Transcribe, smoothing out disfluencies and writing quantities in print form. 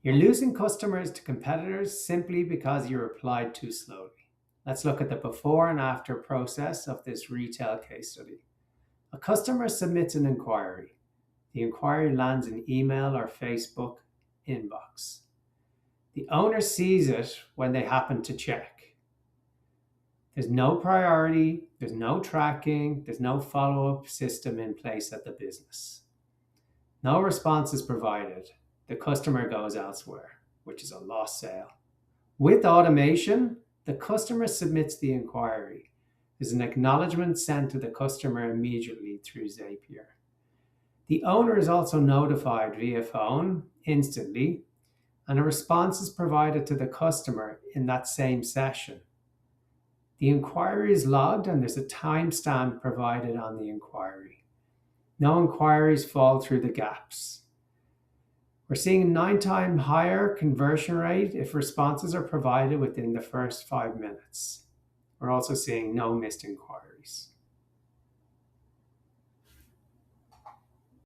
You're losing customers to competitors simply because you replied too slowly. Let's look at the before and after process of this retail case study. A customer submits an inquiry. The inquiry lands in email or Facebook inbox. The owner sees it when they happen to check. There's no priority, there's no tracking, there's no follow-up system in place at the business. No response is provided. The customer goes elsewhere, which is a lost sale. With automation, the customer submits the inquiry. There's an acknowledgement sent to the customer immediately through Zapier. The owner is also notified via phone instantly, and a response is provided to the customer in that same session. The inquiry is logged and there's a timestamp provided on the inquiry. No inquiries fall through the gaps. We're seeing a 9-time higher conversion rate if responses are provided within the first 5 minutes. We're also seeing no missed inquiries.